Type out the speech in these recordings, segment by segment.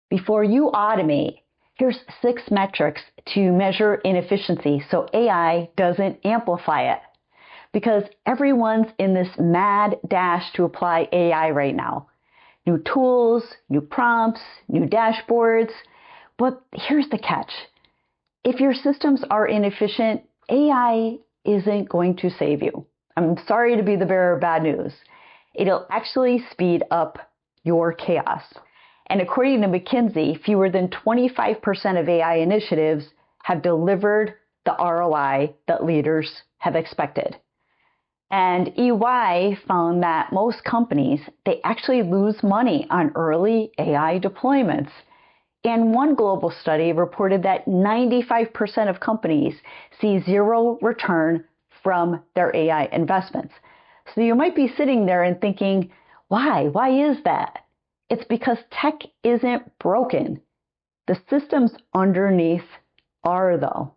Before you automate, here's 6 metrics to measure inefficiency so AI doesn't amplify it. Because everyone's in this mad dash to apply AI right now. New tools, new prompts, new dashboards. But here's the catch. If your systems are inefficient, AI isn't going to save you. I'm sorry to be the bearer of bad news. It'll actually speed up your chaos. And according to McKinsey, fewer than 25% of AI initiatives have delivered the ROI that leaders have expected. And EY found that most companies, they actually lose money on early AI deployments. And one global study reported that 95% of companies see zero return from their AI investments. So you might be sitting there and thinking, why? Why is that? It's because tech isn't broken. The systems underneath are, though.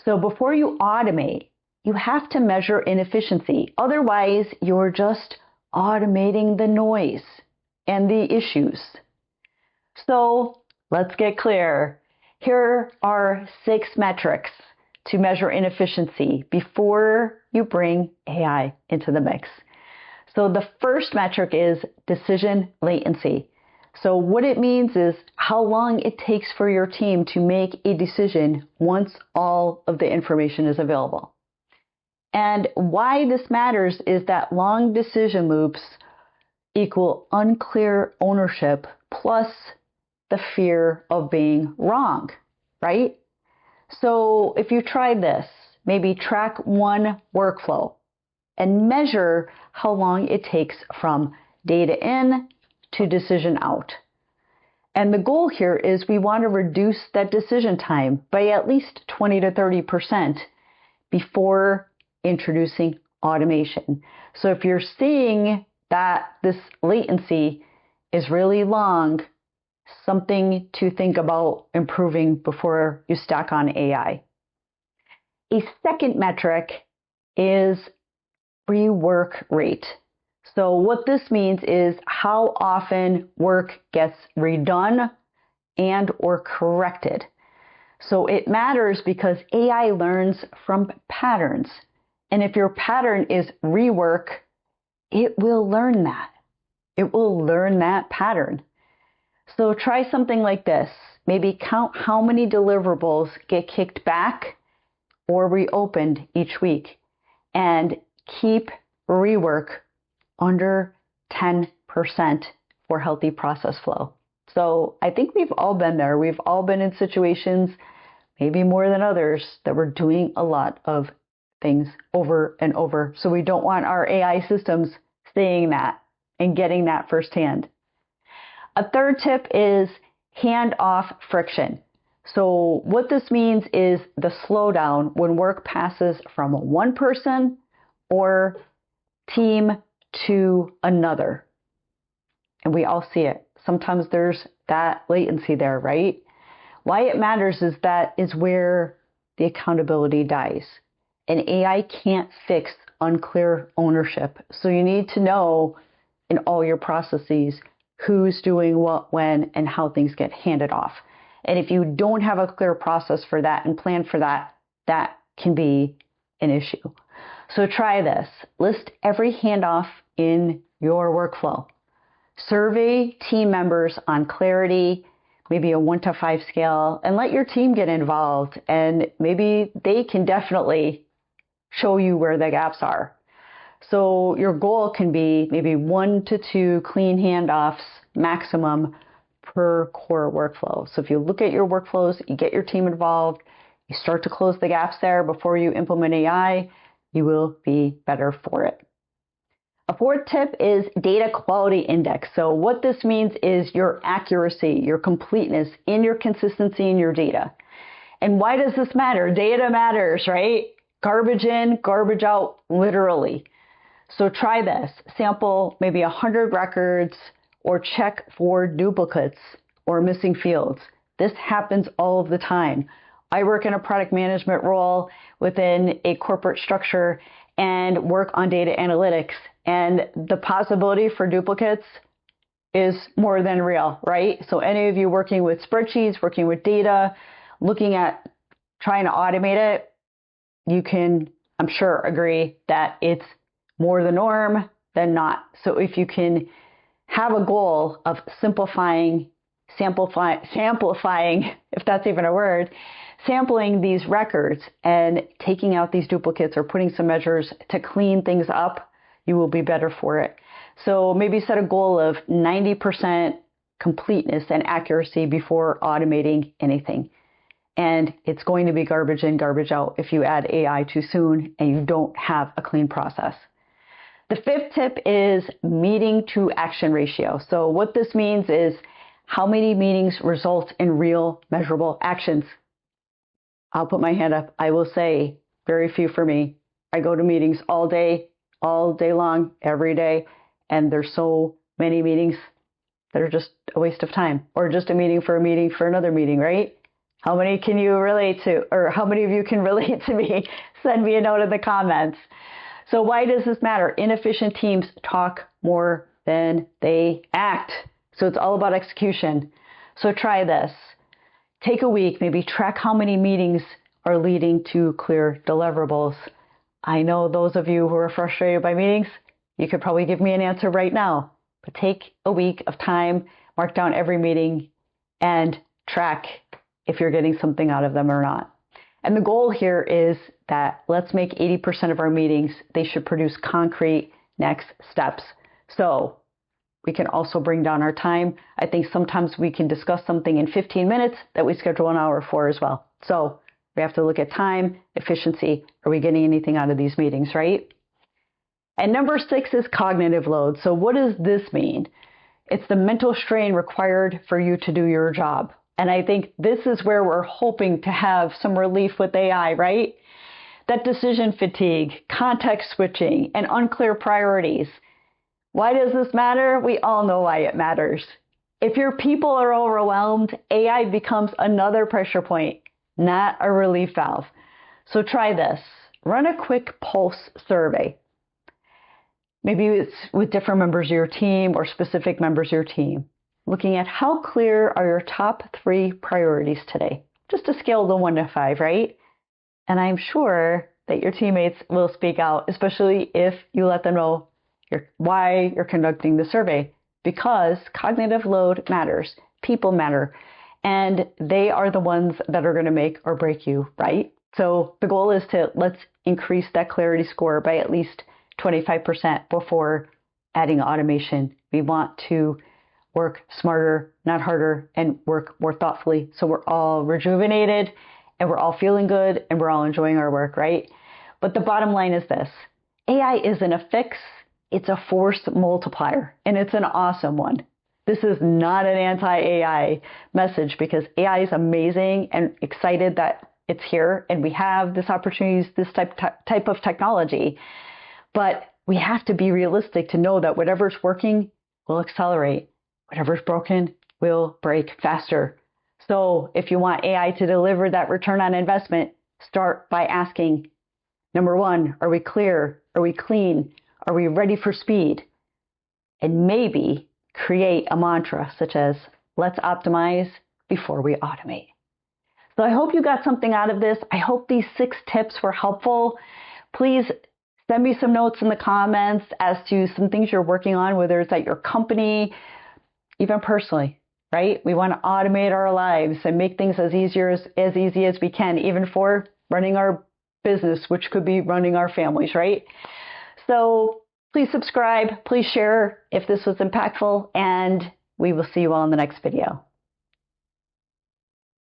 So before you automate, you have to measure inefficiency. Otherwise, you're just automating the noise and the issues. So let's get clear. Here are 6 metrics to measure inefficiency before you bring AI into the mix. So the first metric is decision latency. So what it means is how long it takes for your team to make a decision once all of the information is available. And why this matters is that long decision loops equal unclear ownership plus the fear of being wrong, right? So if you try this, maybe track one workflow and measure how long it takes from data in to decision out. And the goal here is we want to reduce that decision time by at least 20 to 30% before introducing automation. So if you're seeing that this latency is really long, something to think about improving before you stack on AI. A second metric is rework rate. So what this means is how often work gets redone and or corrected. So it matters because AI learns from patterns. And if your pattern is rework, it will learn that. It will learn that pattern. So try something like this. Maybe count how many deliverables get kicked back or reopened each week. And keep rework under 10% for healthy process flow. So I think we've all been there. We've all been in situations, maybe more than others, that we're doing a lot of things over and over. So we don't want our AI systems seeing that and getting that firsthand. A third tip is handoff friction. So what this means is the slowdown when work passes from one person or team to another. And we all see it. Sometimes there's that latency there, right? Why it matters is that is where the accountability dies. And AI can't fix unclear ownership. So you need to know in all your processes who's doing what, when, and how things get handed off. And if you don't have a clear process for that and plan for that, that can be an issue. So try this. List every handoff in your workflow. Survey team members on clarity, maybe a 1 to 5 scale, and let your team get involved. And maybe they can definitely show you where the gaps are. So your goal can be maybe 1 to 2 clean handoffs maximum per core workflow. So if you look at your workflows, you get your team involved, you start to close the gaps there before you implement AI, you will be better for it. A fourth tip is data quality index. So what this means is your accuracy, your completeness in your consistency in your data. And why does this matter? Data matters, right? Garbage in, garbage out, literally. So try this. Sample maybe 100 records or check for duplicates or missing fields. This happens all of the time. I work in a product management role within a corporate structure and work on data analytics. And the possibility for duplicates is more than real, right? So any of you working with spreadsheets, working with data, looking at trying to automate it, you can, I'm sure, agree that it's more the norm than not. So if you can have a goal of simplifying, samplifying, if that's even a word, sampling these records and taking out these duplicates or putting some measures to clean things up, you will be better for it. So maybe set a goal of 90% completeness and accuracy before automating anything. And it's going to be garbage in, garbage out if you add AI too soon and you don't have a clean process. The fifth tip is meeting to action ratio. So what this means is how many meetings result in real measurable actions. I'll put my hand up. I will say very few for me. I go to meetings all day long, every day, and there's so many meetings that are just a waste of time, or just a meeting for another meeting, right? How many can you relate to, or how many of you can relate to me? Send me a note in the comments. So why does this matter? Inefficient teams talk more than they act. So it's all about execution. So try this. Take a week, maybe track how many meetings are leading to clear deliverables. I know those of you who are frustrated by meetings, you could probably give me an answer right now. But take a week of time, mark down every meeting, and track if you're getting something out of them or not. And the goal here is that let's make 80% of our meetings, they should produce concrete next steps. So we can also bring down our time. I think sometimes we can discuss something in 15 minutes that we schedule an hour for as well. So we have to look at time, efficiency. Are we getting anything out of these meetings, right? And number 6 is cognitive load. So what does this mean? It's the mental strain required for you to do your job. And I think this is where we're hoping to have some relief with AI, right? That decision fatigue, context switching, and unclear priorities. Why does this matter? We all know why it matters. If your people are overwhelmed, AI becomes another pressure point, not a relief valve. So try this. Run a quick pulse survey. Maybe it's with different members of your team or specific members of your team. Looking at how clear are your top 3 priorities today. Just a scale of 1 to 5, right? And I'm sure that your teammates will speak out, especially if you let them know why you're conducting the survey. Because cognitive load matters, people matter, and they are the ones that are going to make or break you, right? So the goal is to let's increase that clarity score by at least 25% before adding automation. We want to work smarter, not harder, and work more thoughtfully. So we're all rejuvenated and we're all feeling good and we're all enjoying our work, right? But the bottom line is this. AI isn't a fix. It's a force multiplier, and it's an awesome one. This is not an anti-AI message because AI is amazing and excited that it's here and we have this opportunity, this type of technology. But we have to be realistic to know that whatever's working will accelerate. Whatever's broken will break faster. So if you want AI to deliver that return on investment, start by asking, number 1, are we clear? Are we clean? Are we ready for speed? And maybe create a mantra such as, let's optimize before we automate. So I hope you got something out of this. I hope these 6 tips were helpful. Please send me some notes in the comments as to some things you're working on, whether it's at your company, even personally, right? We want to automate our lives and make things as easy as we can, even for running our business, which could be running our families, right? So please subscribe, please share if this was impactful, and we will see you all in the next video.